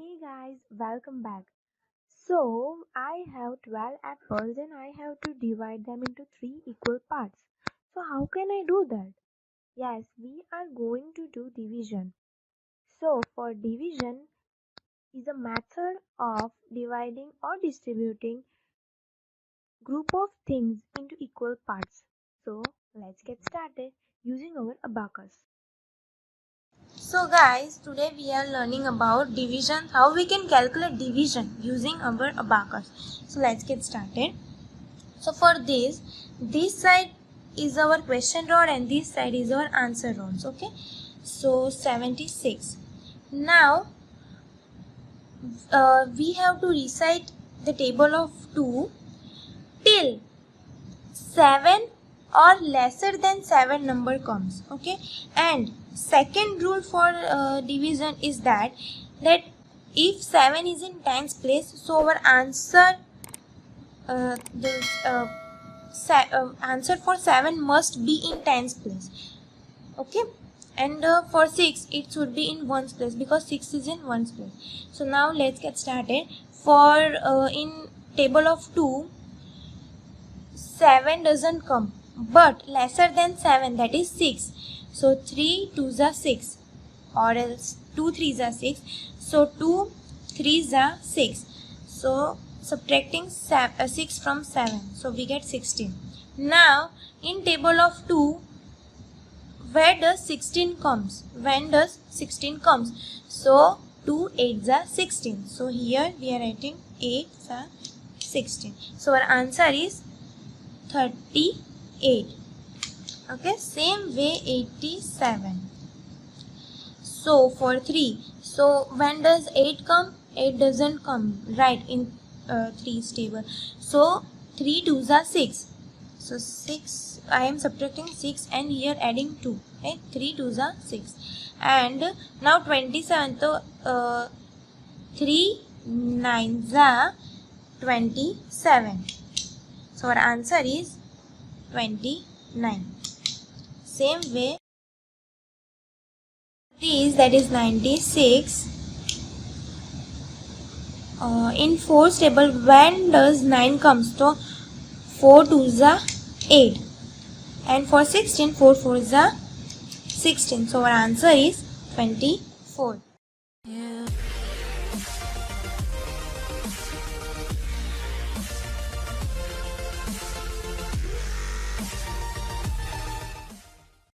Hey guys, welcome back. So, I have 12 apples and I have to divide them into 3 equal parts. So, how can I do that? Yes, we are going to do division. So, for division is a method of dividing or distributing group of things into equal parts. So, let's get started using our abacus. So guys, today we are learning about division, how we can calculate division using our abacus. So let's get started. So for this side is our question rod and this side is our answer rods. Okay. So 76. Now we have to recite the table of 2 till 7 or lesser than 7 number comes. Okay, and second rule for division is that if 7 is in tens place, so our answer the answer for 7 must be in tens place. Okay, and for 6 it should be in ones place because 6 is in ones place. So now let's get started. For in table of 2, 7 doesn't come, but lesser than 7, that is 6. So 3 2s are 6, or else 2 3s are 6. So 2 3s are 6. So subtracting 6 from 7, so we get 16. Now in table of 2, where does 16 comes? When does 16 comes? So 2 8s are 16. So here we are writing 8s are 16. So our answer is 38. Okay, same way 87. So for 3, so when does 8 come? 8 doesn't come, right, in 3's table. So 3 2s are 6. So 6, I am subtracting 6 and here adding 2, right? 3 2s are 6. And now 27, so 3 9s are 27. So our answer is 29. Same way, that is 96. In 4's table, when does 9 comes? So 4 2s are 8. And for 16, 4 4s are 16. So our answer is 24.